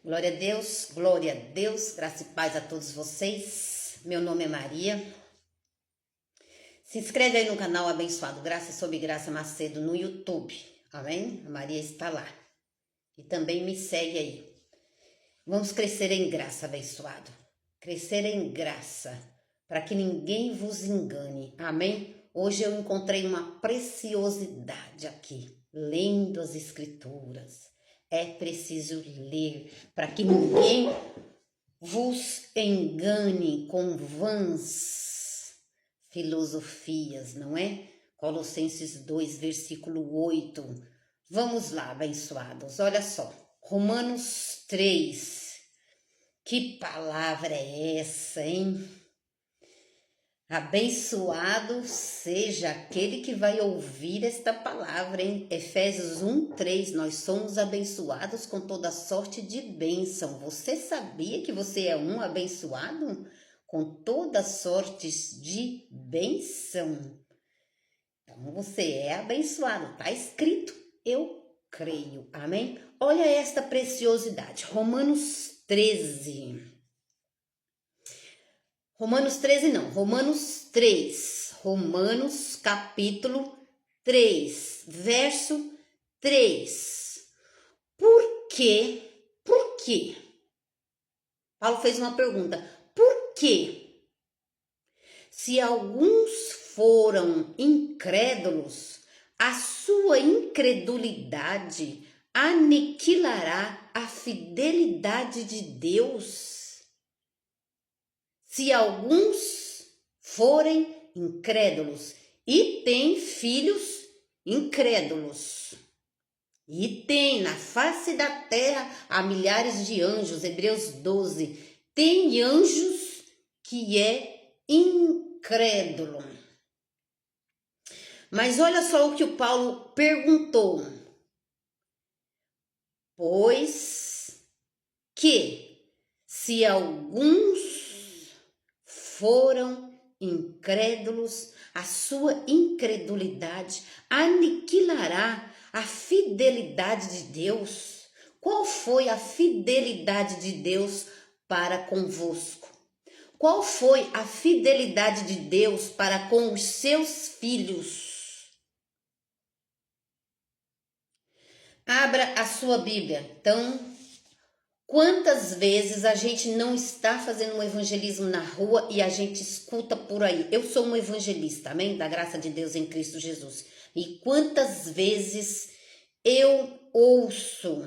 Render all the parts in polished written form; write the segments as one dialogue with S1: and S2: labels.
S1: Glória a Deus, graça e paz a todos vocês. Meu nome é Maria. Se inscreve aí no canal Abençoado Graça e Sob Graça Macedo no YouTube, amém? A Maria está lá. E também me segue aí. Vamos crescer em graça, abençoado. Crescer em graça, para que ninguém vos engane, amém? Hoje eu encontrei uma preciosidade aqui, lendo as Escrituras. É preciso ler para que ninguém vos engane com vãs filosofias, não é? Colossenses 2, versículo 8. Vamos lá, abençoados. Olha só, Romanos 3. Que palavra é essa, hein? Abençoado seja aquele que vai ouvir esta palavra, hein? Efésios 1:3, nós somos abençoados com toda sorte de bênção. Você sabia que você é um abençoado? Com toda sorte de bênção. Então você é abençoado, tá escrito, eu creio, amém? Olha esta preciosidade, Romanos 13. Romanos 13 não, Romanos 3, Romanos capítulo 3, verso 3. Por quê? Paulo fez uma pergunta, por quê? Se alguns foram incrédulos, a sua incredulidade aniquilará a fidelidade de Deus. Se alguns forem incrédulos e têm filhos incrédulos, e tem na face da terra há milhares de anjos, Hebreus 12, tem anjos que é incrédulo. Mas olha só o que o Paulo perguntou. Pois que se alguns foram incrédulos, a sua incredulidade aniquilará a fidelidade de Deus. Qual foi a fidelidade de Deus para convosco? Qual foi a fidelidade de Deus para com os seus filhos? Abra a sua Bíblia. Então, quantas vezes a gente não está fazendo um evangelismo na rua e a gente escuta por aí? Eu sou um evangelista, amém? Da graça de Deus em Cristo Jesus. E quantas vezes eu ouço,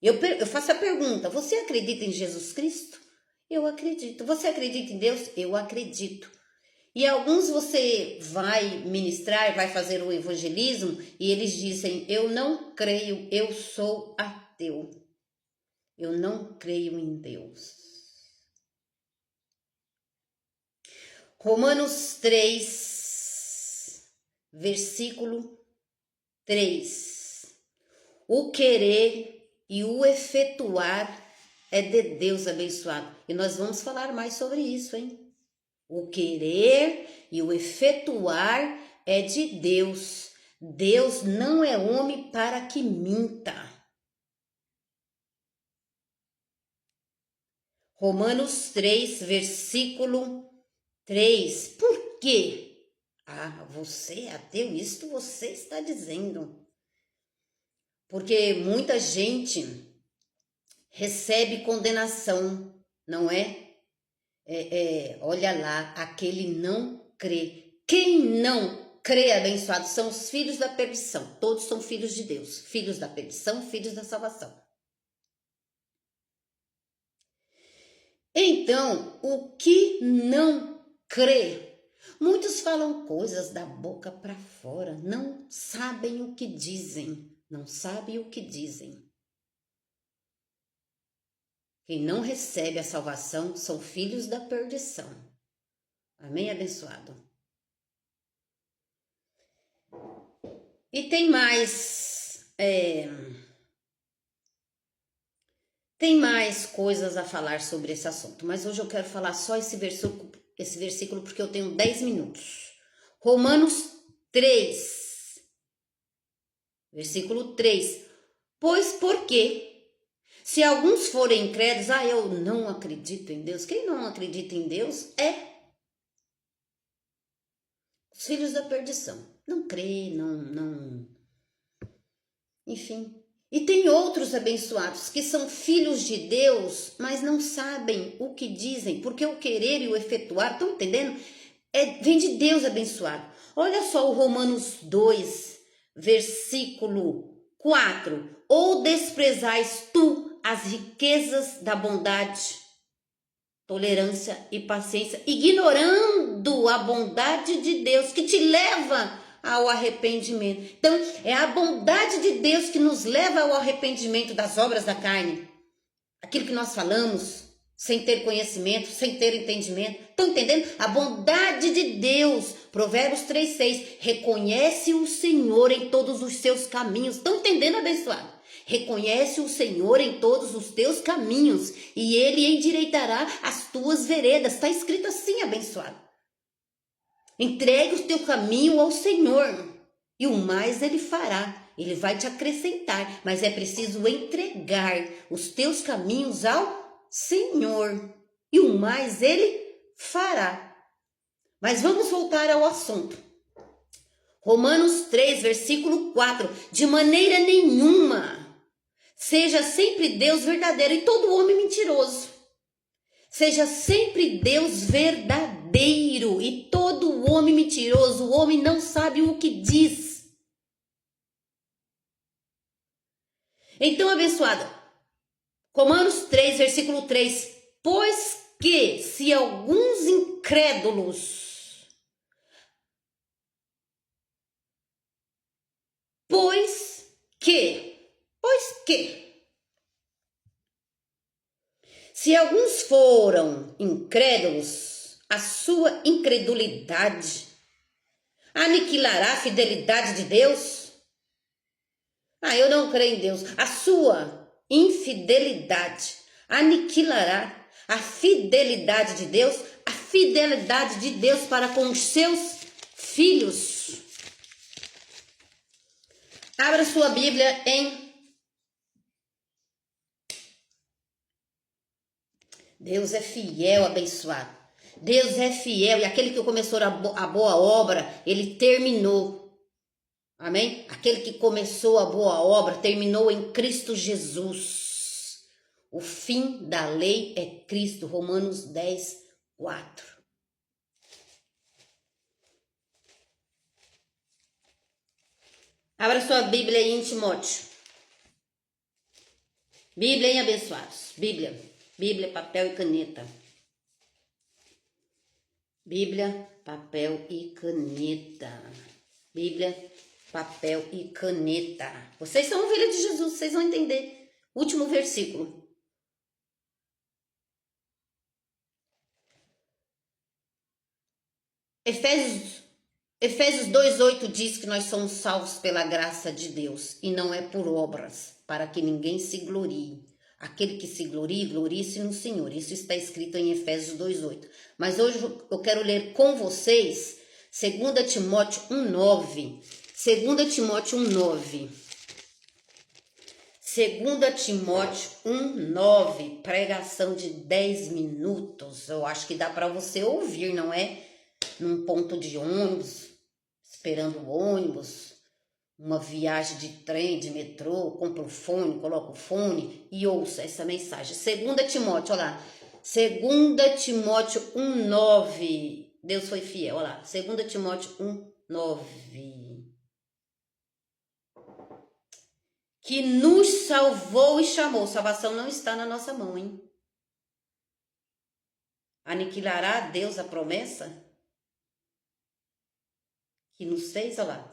S1: eu faço a pergunta, você acredita em Jesus Cristo? Eu acredito. Você acredita em Deus? Eu acredito. E alguns você vai ministrar, vai fazer o evangelismo e eles dizem, eu não creio, eu sou ateu. Eu não creio em Deus. Romanos 3, versículo 3. O querer e o efetuar é de Deus, abençoado. E nós vamos falar mais sobre isso, hein? O querer e o efetuar é de Deus. Deus não é homem para que minta. Romanos 3, versículo 3. Por quê? Ah, você é ateu, isto você está dizendo. Porque muita gente recebe condenação, não é? Olha lá, aquele não crê. Quem não crê, abençoado, são os filhos da perdição. Todos são filhos de Deus. Filhos da perdição, filhos da salvação. Então, o que não crê? Muitos falam coisas da boca para fora, não sabem o que dizem, não sabem o que dizem. Quem não recebe a salvação são filhos da perdição. Amém, abençoado? E tem mais... Tem mais coisas a falar sobre esse assunto, mas hoje eu quero falar só esse versículo porque eu tenho 10 minutos. Romanos 3, versículo 3. Pois porque Se alguns forem incrédulos, eu não acredito em Deus. Quem não acredita em Deus é os filhos da perdição. Não crê, não. Enfim. E tem outros abençoados que são filhos de Deus, mas não sabem o que dizem, porque o querer e o efetuar, estão entendendo? Vem de Deus abençoado. Olha só o Romanos 2, versículo 4. Ou desprezais tu as riquezas da bondade, tolerância e paciência, ignorando a bondade de Deus que te leva ao arrependimento. Então, é a bondade de Deus que nos leva ao arrependimento das obras da carne. Aquilo que nós falamos, sem ter conhecimento, sem ter entendimento. Estão entendendo? A bondade de Deus. Provérbios 3,6. Reconhece o Senhor em todos os seus caminhos. Estão entendendo, abençoado? Reconhece o Senhor em todos os teus caminhos e Ele endireitará as tuas veredas. Está escrito assim, abençoado. Entregue o teu caminho ao Senhor e o mais Ele fará. Ele vai te acrescentar, mas é preciso entregar os teus caminhos ao Senhor e o mais Ele fará. Mas vamos voltar ao assunto. Romanos 3, versículo 4. De maneira nenhuma seja sempre Deus verdadeiro e todo homem mentiroso. Seja sempre Deus verdadeiro e todo homem mentiroso. O homem não sabe o que diz. Então, abençoada, Romanos 3, versículo 3. Pois que se alguns incrédulos... Pois que... Se alguns foram incrédulos, a sua incredulidade aniquilará a fidelidade de Deus? Eu não creio em Deus. A sua infidelidade aniquilará a fidelidade de Deus? A fidelidade de Deus para com os seus filhos. Abra sua Bíblia em... Deus é fiel, abençoado. Deus é fiel e aquele que começou a boa obra, ele terminou. Amém? Aquele que começou a boa obra, terminou em Cristo Jesus. O fim da lei é Cristo. Romanos 10, 4. Abra sua Bíblia aí em Timóteo. Bíblia, hein, abençoados? Bíblia, papel e caneta. Bíblia, papel e caneta. Bíblia, papel e caneta. Vocês são ovelhas de Jesus, vocês vão entender. Último versículo. Efésios 2:8 diz que nós somos salvos pela graça de Deus e não é por obras, para que ninguém se glorie. Aquele que se glorie, glorie-se no Senhor. Isso está escrito em Efésios 2:8. Mas hoje eu quero ler com vocês 2 Timóteo 1:9. 2 Timóteo 1:9. 2 Timóteo 1:9. Pregação de 10 minutos. Eu acho que dá para você ouvir, não é? Num ponto de ônibus, esperando o ônibus, uma viagem de trem, de metrô, compra o fone, coloca o fone e ouça essa mensagem. 2 Timóteo, olha lá. 2 Timóteo 1:9. Deus foi fiel, olha lá. 2 Timóteo 1:9. Que nos salvou e chamou. Salvação não está na nossa mão, hein? Aniquilará Deus a promessa que nos fez, olha lá.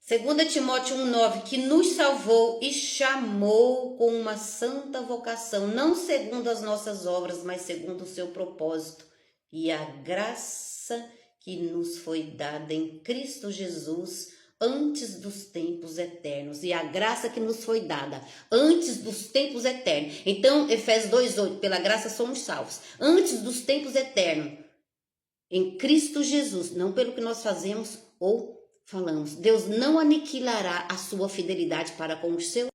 S1: 2 Timóteo 1:9, que nos salvou e chamou com uma santa vocação, não segundo as nossas obras, mas segundo o seu propósito e a graça que nos foi dada em Cristo Jesus antes dos tempos eternos. E a graça que nos foi dada antes dos tempos eternos. Então, Efésios 2:8, pela graça somos salvos. Antes dos tempos eternos. Em Cristo Jesus, não pelo que nós fazemos ou falamos. Deus não aniquilará a sua fidelidade para com os seus